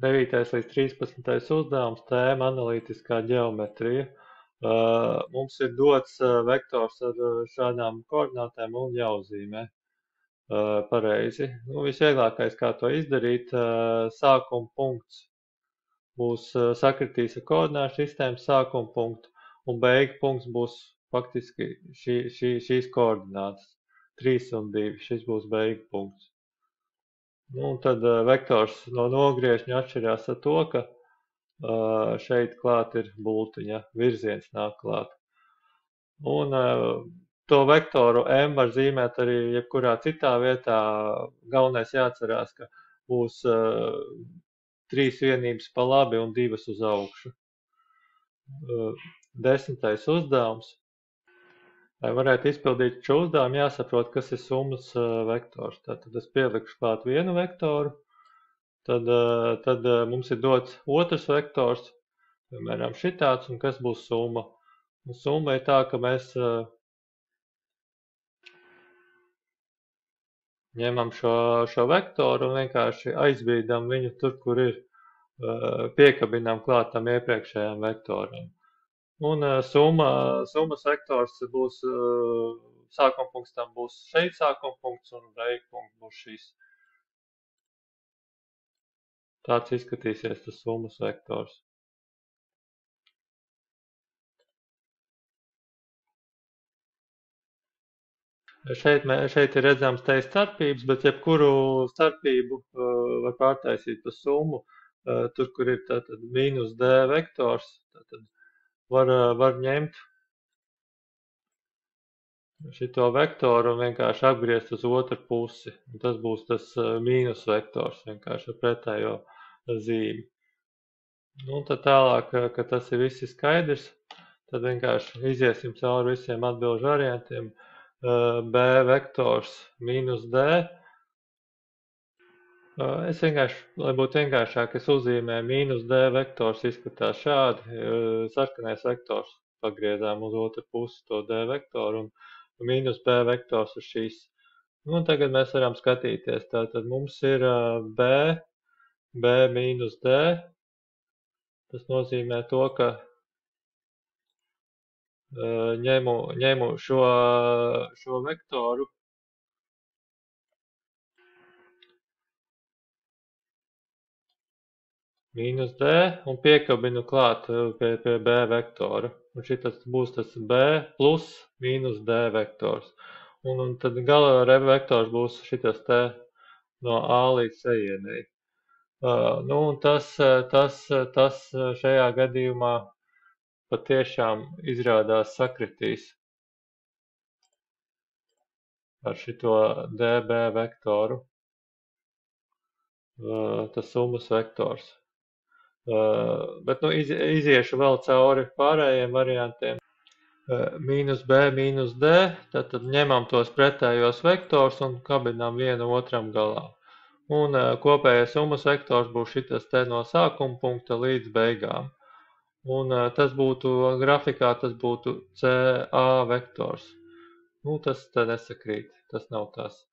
9. līdz 13. uzdevums, tēma analītiskā ģeometrija. Mums ir dots vektors ar šādām koordinātēm un jāuzzīmē pareizi. Visvieglākais, kā to izdarīt, sākuma punkts būs sakritīs ar koordināšu sistēmas sākuma punktu, un beigu punkts būs faktiski šīs koordinātas. 3 un 2. Šis būs beigu punkts. Un tad vektors no nogriežņa atšķirās ar to, ka šeit klāt ir bultiņa, virziens nāk klāt. Un to vektoru M var zīmēt arī jebkurā citā vietā. Galvenais jāatcerās, ka būs 3 vienības pa labi un 2 uz augšu. 10. uzdevums. Lai varētu izpildīt šo uzdevumu, jāsaprot, kas ir summas vektors. Tad es pielikšu klāt vienu vektoru. Tad mums ir dots otrs vektors, piemēram, šitāds, un kas būs summa. Un summa ir tā, ka mēs ņemam šo vektoru un vienkārši aizbīdam viņu tur, kur ir, piekabinām klāt tam iepriekšējām vektoram. Un summas vektors būs, sākuma punkts tam būs šeit sākuma punkts un beigu punkts būs šis. Tāds izskatīsies tas summas vektors. Šeit ir redzams te starpības, bet jebkuru starpību var pārtaisīt par summu. Tur, kur ir tātad mīnus D vektors, tātad var ņemt šito vektoru un vienkārši apgriezt uz otru pusi. Un tas būs tas mīnus vektors, vienkārši ar pretējo zīmi. Un tad tālāk, ka tas ir visi skaidrs, tad vienkārši iziesim cauri visiem atbilžu variantiem. B vektors mīnus D. Es vienkārši, lai būtu vienkāršāk, es uzzīmēju mīnus D vektors izskatās šādi. Sarkanais vektors pagriezām uz otru pusi to D vektoru un mīnus B vektors uz šīs. Un tagad mēs varam skatīties. Tātad mums ir B mīnus D. Tas nozīmē to, ka ņemu šo vektoru mīnus D un piekabinu klāt pie B vektora. Un šitas būs tas B plus mīnus D vektors. Un tad gala vektors būs šitas te no A līdz ejienei. Un tas šajā gadījumā patiešām izrādās sakritīs ar šito DB vektoru, tas summas vektors. Bet iziešu vēl cauri pārējiem variantiem. Mīnus B, mīnus D, tad ņemam tos pretējos vektors un kabinām vienu otram galā. Un kopējais summas vektors būs šitas te no sākuma punkta līdz beigām. Un tas būtu grafikā, tas būtu CA vektors. Tas te nesakrīt, tas nav tas.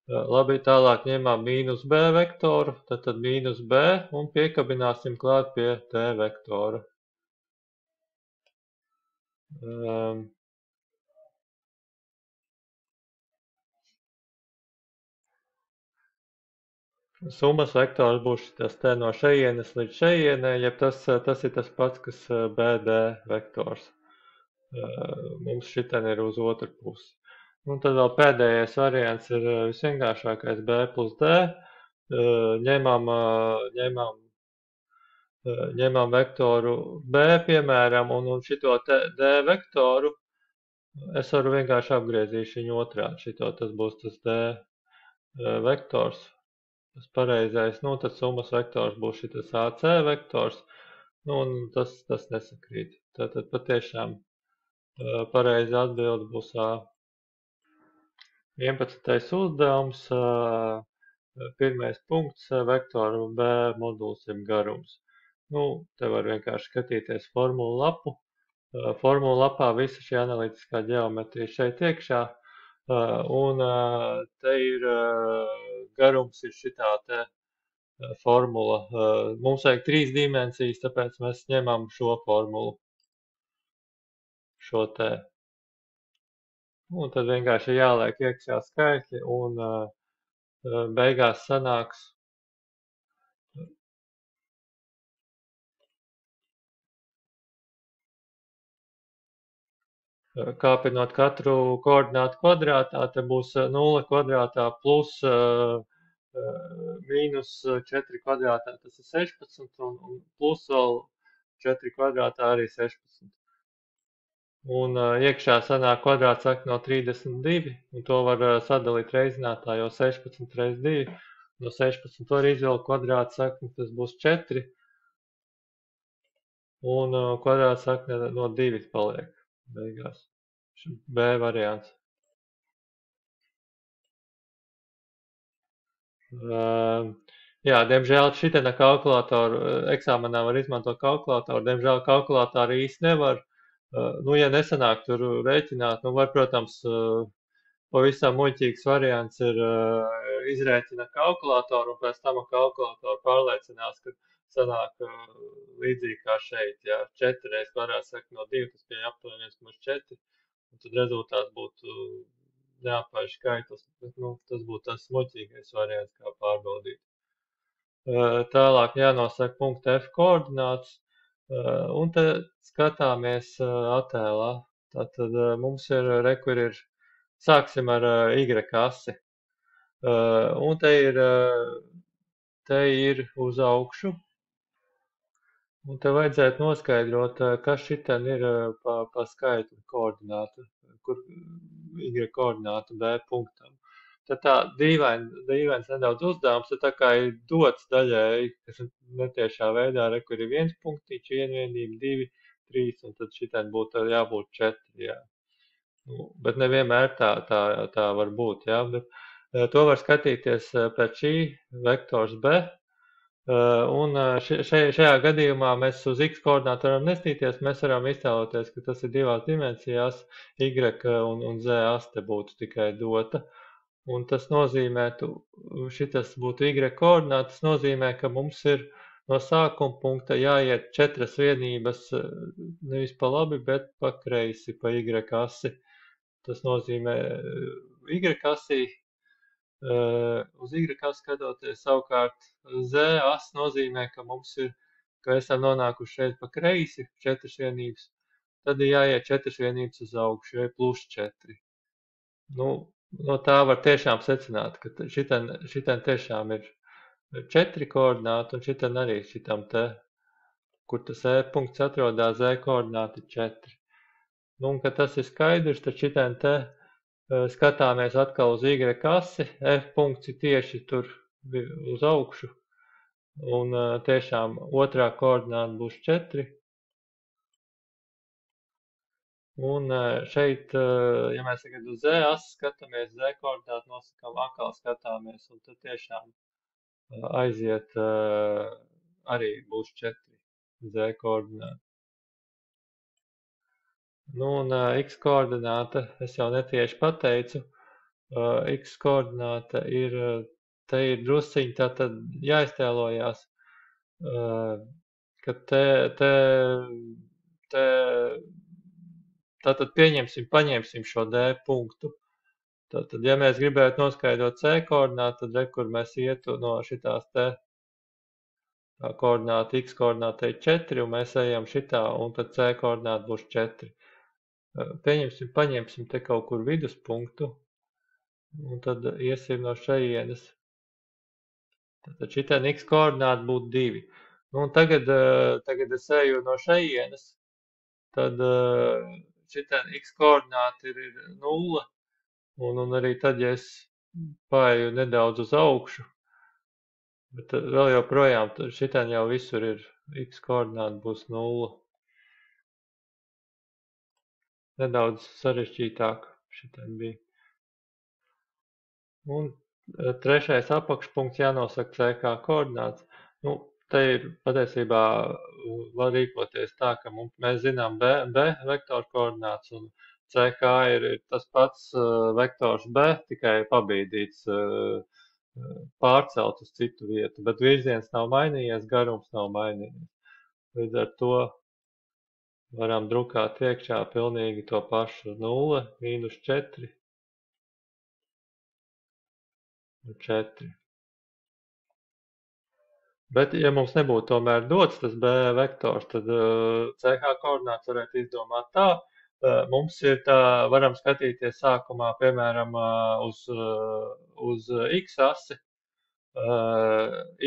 Labi, tālāk ņemam mīnus B vektoru, tad mīnus B un piekabināsim klāt pie D vektora. Summas vektors būs tas te no šejienes līdz šejienei, ja tas ir tas pats, kas BD vektors. Mums šitien ir uz otru pusi. Un tad vēl pēdējais variants ir visvienkāršākais B plus D. Ņemam vektoru B, piemēram, un šito D vektoru es varu vienkārši apgriezīt viņu otrādi. Šito tas būs tas D vektors, tas pareizais. Tad summas vektors būs šitas AC vektors, un tas nesakrīt. Tātad patiešām pareiza atbilde būs A. 11. uzdevums, pirmais punkts, vektoru B moduls ir garums. Te var vienkārši skatīties formulu lapu. Formulu lapā visa šī analītiskā ģeometrija šeit iekšā, un te ir garums ir šitā te formula. Mums vajag 3 dimensijas, tāpēc mēs ņemam šo formulu, šo te. Un tad vienkārši jāliek iekšā skaitļi un beigās sanāks kāpinot katru koordinātu kvadrātā, te būs 0 kvadrātā plus mīnus 4 kvadrātā, tas ir 16, un plus vēl 4 kvadrātā arī 16. Un iekšā sanāk kvadrāts saka no 32, un to var sadalīt reizinātā, jo 16 reiz 2, no 16 var izvilkt kvadrāts sakni, tas būs 4, un kvadrāts sakne no 2 paliek beigās. B variants. Jā, diemžēl šitā kalkulātoru eksāmenā var izmantot kalkulātoru. Diemžēl kalkulātoru īsti nevar. Nu, ja nesanāk tur rēķināt, nu var, protams, pavisam muļķīgs variants ir izrēķina kalkulātoru un pēc tam ar kalkulātoru pārliecinās, ka sanāk līdzīgi kā šeit, jā, 4 reiz kvadrāts saka no 2, tas pie aptuveni 1,4, un tad rezultāts būtu neapvērš skaitlis, bet, nu, tas būtu tas muļķīgais variants, kā pārbaudīt. Tālāk jānosaka punkta F koordināts, un te skatāmies attēlā. Tātad mums ir, kur ir, sāksim ar Y asi, un te ir uz augšu, un te vajadzētu noskaidrot, kas šitien ir pa skaitli koordinātu, kur Y koordinātu B punktam. Tad tā dīvains nedaudz uzdevums, tad tā kā ir dots daļēji, kas netiešā veidā, kur ir 1 punktiņš, vienvienība, 2, 3, un tad šitien būtu jābūt 4, jā. Nu, bet nevienmēr tā var būt, jā, bet to var skatīties pēc šī vektors B, un šajā gadījumā mēs uz X koordinātu varam nestīties, mēs varam iztēloties, ka tas ir divās dimensijās, Y un Z as te būtu tikai dota. Un tas nozīmētu, šitas būtu Y koordināts, tas nozīmē, ka mums ir no sākuma punkta jāiet 4 vienības, nevis pa labi, bet pa kreisi, pa Y asi. Tas nozīmē Y asī, uz Y asi skatoties savukārt Z as nozīmē, ka mums ir, ka esam nonākuši šeit pa kreisi, 4 vienības, tad ir jāiet 4 vienības uz augšu, vai plus 4. Nu, no tā var tiešām secināt, ka šitien tiešām ir 4 koordināti, un šitien arī šitam te, kur tas E punkts atrodās, Z koordināti 4. Nu, un, kad tas ir skaidrs, tad šitien te skatāmies atkal uz Y asi, F punkts ir tieši tur uz augšu, un tiešām otrā koordināta būs 4. Un šeit, ja mēs tagad uz Z asi skatāmies, Z koordinātu nosakām, atkal skatāmies, un tad tiešām aiziet arī būs 4 Z koordināti. Nu, un X koordināta, es jau netieši pateicu, X koordināta ir, te ir drusciņi, tātad jāiztēlojās, ka tātad paņemsim šo D punktu. Tātad, ja mēs gribētu noskaidrot C koordinātu, tad kur mēs ietu no šitās te koordināta, X koordināta ir 4, un mēs ejam šitā, un tad C koordināta būs 4. Paņemsim te kaut kur viduspunktu, un tad iesim no šejienes. Tātad šitien X koordināta būtu 2. Nu, un tagad es eju no šejienes, tad šitien X koordināta ir 0, un arī tad, ja es paeju nedaudz uz augšu, bet vēl joprojām šitien jau visur ir X koordināta būs 0. Nedaudz sarežģītāk šitien bija. Un trešais apakšpunkts jānosaka C kā koordināts. Nu, te ir patiesībā var rīkoties tā, ka mēs zinām B vektoru koordināts, un CK ir tas pats vektors B, tikai pabīdīts pārcelt uz citu vietu, bet virziens nav mainījies, garums nav mainījies. Līdz ar to varam drukāt iekšā pilnīgi to pašu 0, -4 un 4. Bet, ja mums nebūtu tomēr dots tas B vektors, tad CH koordināts varētu izdomāt tā. Mums ir tā, varam skatīties sākumā, piemēram, uz X asi.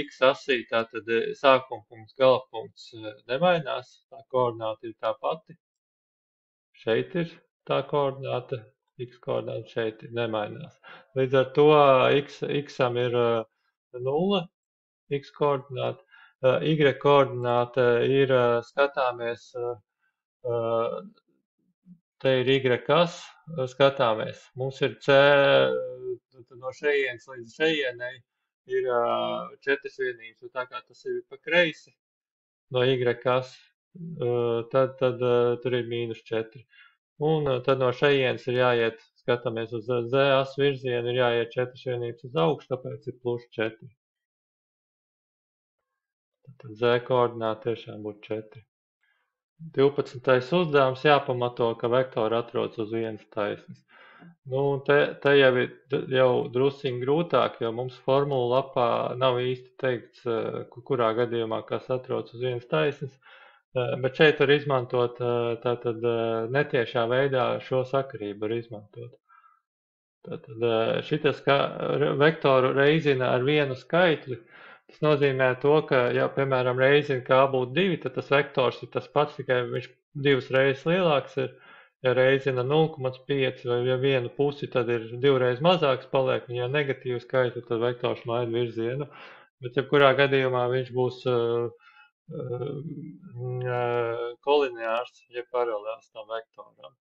X asī tātad sākuma punkts, gala punkts nemainās, tā koordināta ir tā pati. Šeit ir tā koordināta, X koordināta šeit nemainās. Līdz ar to X-am ir 0, X koordināta. Y koordināte ir, skatāmies, te ir Y kas, skatāmies. Mums ir C, no šejienes līdz šejienei ir 4 vienības, un tā kā tas ir pa kreisi no Y kas, tad tur ir -4. Un tad no šejienes ir jāiet, skatāmies uz Z as virzienu, ir jāiet 4 vienības uz augšu, tāpēc ir +4. Tad Z koordināte tiešām būtu 4. 12. uzdevums jāpamato, ka vektori atrodas uz vienas taisnes. Nu, te jau ir drusciņ grūtāk, jo mums formula lapā nav īsti teikts, kurā gadījumā kas atrodas uz vienas taisnes, bet šeit var izmantot tātad netiešā veidā šo sakarību var izmantot. Tātad šitas vektoru reizina ar vienu skaitli. Tas nozīmē to, ka, ja, piemēram, reizina k būtu 2, tad tas vektors ir tas pats, tikai viņš 2 reizes lielāks ir. Ja reizina 0,5 vai ja vienu pusi, tad ir 2 reizes mazāks paliek, un ja negatīvu skaitu, tad vektors maina virzienu. Bet, ja kurā gadījumā viņš būs kolineārs, ja paralēls tam vektoram.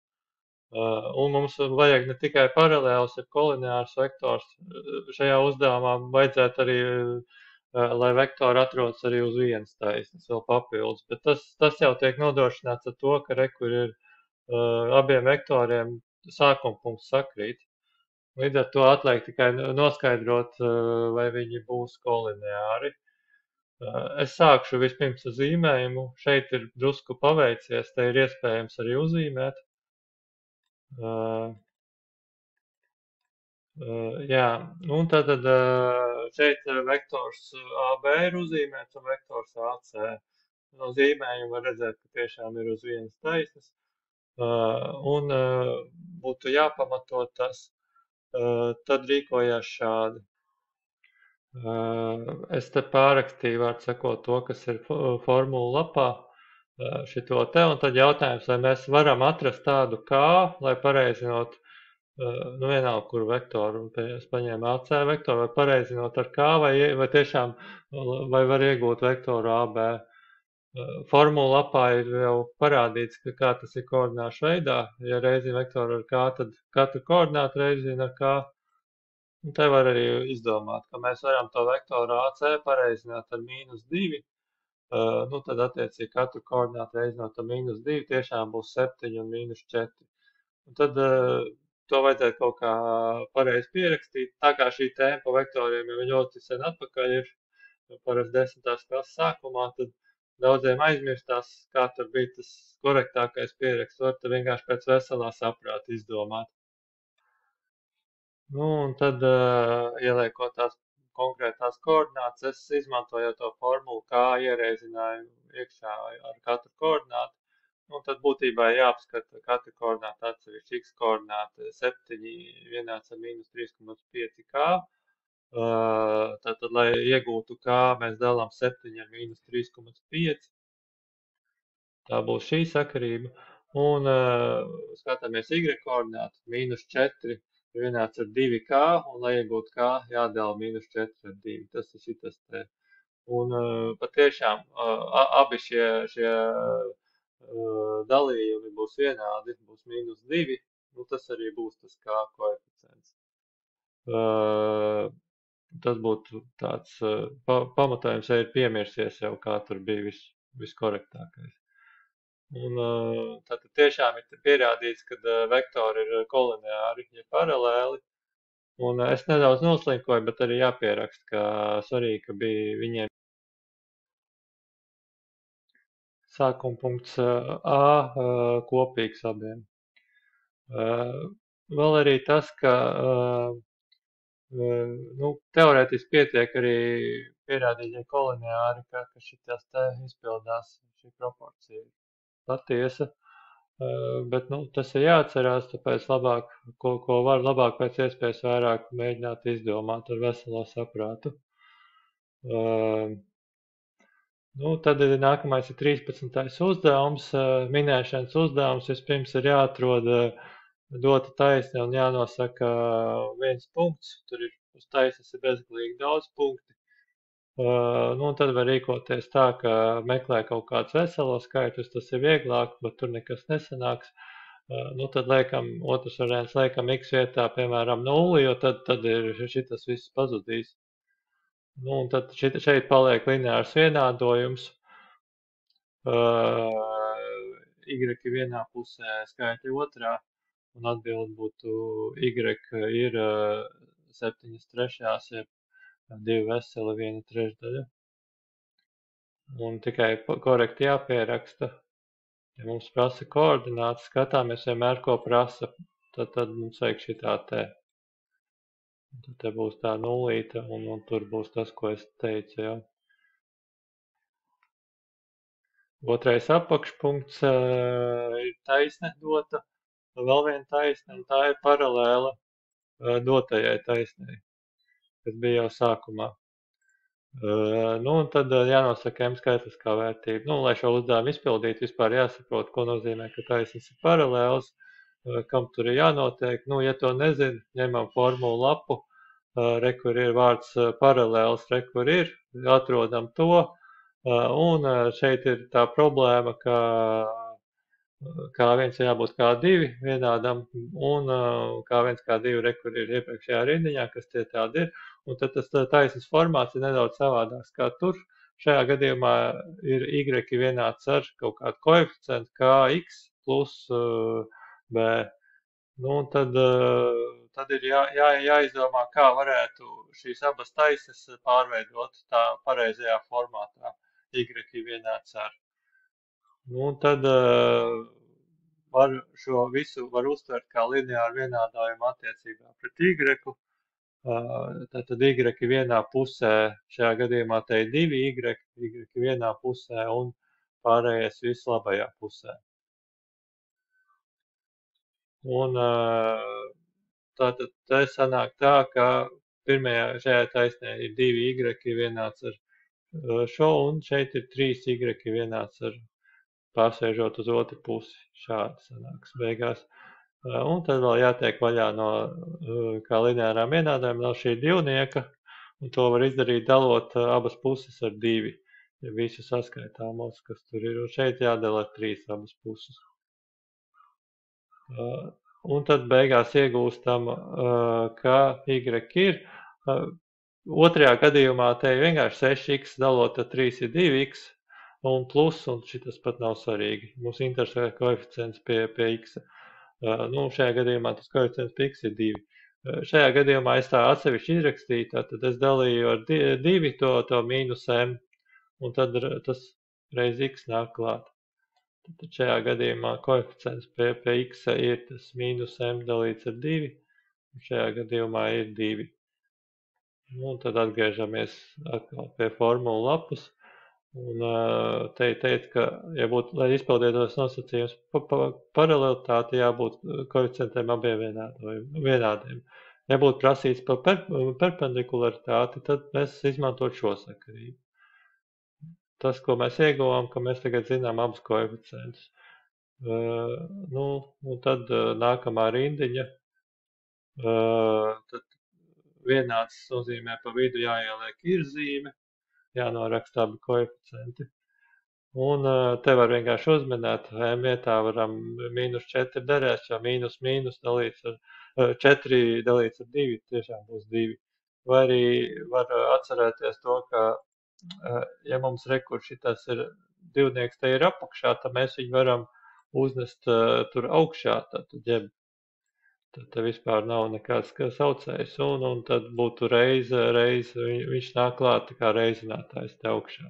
Un mums vajag ne tikai paralēls, ja kolineārs vektors. Šajā uzdevumā vajadzētu arī, lai vektori atrodas arī uz vienas taisnes vēl papildus. Bet tas jau tiek nodrošināts ar to, ka kur ir abiem vektoriem sākuma punkts sakrīt. Līdz ar to atliek tikai noskaidrot, vai viņi būs kolineāri. Es sākšu vispirms ar zīmējumu. Šeit ir drusku paveicies, te ir iespējams arī uzzīmēt. Jā, un tad šeit vektors AB ir uzzīmēts un vektors AC. No zīmējuma var redzēt, ka tiešām ir uz vienas taisnes. Un būtu jāpamato tas, tad rīkojās šādi. Es te pārrakstīju, vārds sakot, to, kas ir formula lapā, šito te, un tad jautājums, vai mēs varam atrast tādu kā, lai pareizinot, nu vienalga, kur vektoru, es paņēmu AC vektoru, vai pareizinot ar kā, vai tiešām, vai var iegūt vektoru AB. Formula lapā ir jau parādīts, ka kā tas ir koordināšu veidā, ja reizina vektoru ar kā, tad katru koordinātu reizina ar kā. Un te var arī izdomāt, ka mēs varam to vektoru AC pareizināt ar -2, nu tad attiecīgi katru koordinātu reizinot ar -2 tiešām būs 7 un -4. Un tad to vajadzētu kaut kā pareizi pierakstīt. Tā kā šī tēma pa vektoriem jau ļoti sen atpakaļ ir, parasti 10. klases sākumā, tad daudziem aizmirstās, kā tur bija tas korektākais pieraksts, var te vienkārši pēc veselā saprāta izdomāt. Nu, un tad, ieliekot tās konkrētās koordinātas, es izmantoju to formulu, kā iereizināju iekšā ar katru koordinātu. Un tad būtībā jāapskata katra koordināta atsevišķi. X koordināta 7 vienāds ar -3,5 k. Tātad, lai iegūtu k, mēs dalām 7 ar -3,5. Tā būs šī sakarība. Un skatāmies Y koordinātu, -4 ir vienāds ar 2k, un lai iegūtu k, jādala -4 ar 2. Tas ir šitas te. Un patiešām abi šie dalījumi būs vienādi, būs -2, nu tas arī būs tas k koeficients. Tas būtu tāds pamatojums, ja ir piemirsies jau, kā tur bija viskorektākais. Un tātad tiešām ir pierādīts, ka vektori ir kolineāri, ja paralēli. Un es nedaudz noslinkoju, bet arī jāpieraksta, ka svarīgi, ka bija viņiem sākuma punkts A kopīgs abiem. Vēl arī tas, ka nu, teorētiski pietiek arī pierādītie koliniāri, ka šitas te izpildās šī proporcija patiesa. Bet nu, tas ir jāatcerās, tāpēc labāk, ko var labāk pēc iespējas vairāk mēģināt izdomāt ar veselo saprātu. Nu, tad ir nākamais ir 13. uzdevums, minēšanas uzdevums. Vispirms ir jāatrod dota taisne un jānosaka viens punkts. Tur ir uz taisnes ir bezgalīgi daudz punkti. Nu, un tad var rīkoties tā, ka meklē kaut kādus veselos skaitļus, tas ir vieglāk, bet tur nekas nesanāks. Nu, tad liekam, otrs variants liekam x vietā, piemēram, 0, jo tad ir šitas viss pazudīs. Nu, un tad šeit paliek lineārs vienādojums. Y vienā pusē, skaitļi otrā, un atbildi būtu y ir 7/3, jeb 2 veseli 1/3. Un tikai korekti jāpieraksta. Ja mums prasa koordinātas, skatāmies vienmēr, ko prasa, tad mums vajag šitā te. Tad te būs tā nulīte, un tur būs tas, ko es teicu, ja. Otrais apakšpunkts ir taisne dota, vēl viena taisne, un tā ir paralēla dotajai taisnei, kas bija jau sākumā. Nu, un tad jānosaka m skaitliskā vērtība. Nu, lai šo uzdevumu izpildītu, vispār jāsaprot, ko nozīmē, ka taisnes ir paralēls, kam tur ir jānotiek. Nu, ja to nezinu, ņemam formulu lapu, re, kur ir vārds paralēls, re, kur ir, atrodam to, un šeit ir tā problēma, ka K1 jābūt K2 vienādam, un K1, K2 re, kur ir iepriekšējā rindiņā, kas tie tādi ir, un tad tas taisnes formāts ir nedaudz savādāks kā tur. Šajā gadījumā ir y vienāds ar kaut kādu koeficientu kx plus b. Nu, un tad ir jāizdomā, kā varētu šīs abas taisnes pārveidot tā pareizajā formātā. Y vienāds ar. Nu, un tad var šo visu var uztvert kā lineāru vienādājumu attiecībā pret y. Tātad y vienā pusē, šajā gadījumā te ir 2y, y vienā pusē un pārējais viss labajā pusē. Un tātad te sanāk tā, ka pirmajā šajā taisnē ir 2y vienāds ar šo, un šeit ir 3y vienāds ar pārsēžot uz otru pusi. Šādi sanāks beigās. Un tad vēl jātiek vaļā no kā lineārām vienādojumiem no šī divnieka, un to var izdarīt dalot abas puses ar 2, ja visu saskaitāmos, kas tur ir, un šeit jādala ar 3 abas puses. Un tad beigās iegūstam, ka y ir. Otrajā gadījumā te ir vienkārši 6x dalot ar 3 ir 2x, un plus, un šitas pat nav svarīgi. Mums interesē koeficients pie x. Nu, šajā gadījumā tas koeficients pie x ir 2. Šajā gadījumā es tā atsevišķi izrakstīju, tad es dalīju ar 2 to mīnus m, un tad tas reiz x nāk klāt. Tad šajā gadījumā koeficients pie x ir tas mīnus m dalīts ar 2, un šajā gadījumā ir 2. Nu, tad atgriežamies atkal pie formulu lapas. Un te teica, ka, ja būtu, lai izpildītos nosacījums paralelitāte, jābūt koeficientiem abiem vienādiem. Ja būtu prasīts par perpendikularitāti, tad mēs izmantot šo sakarību. Tas, ko mēs ieguvām, ka mēs tagad zinām abus koeficientus. Nu, un tad nākamā rindiņa. Tad vienāds nozīmē pa vidu jāieliek ir zīme. Jānoraksta abi koeficienti. Un te var vienkārši uzminēt, m vietā varam mīnus 4 derēs, jo mīnus dalīts ar 4 dalīts ar 2 tiešām būs 2. Vai arī var atcerēties to, ka, ja mums rekur šitas ir divnieks, te ir apakšā, tad mēs viņu varam uznest tur augšā, tad jeb Tad te vispār nav nekāds saucējs, un tad būtu reize, viņš nāk klāt kā reizinātājs te augšā.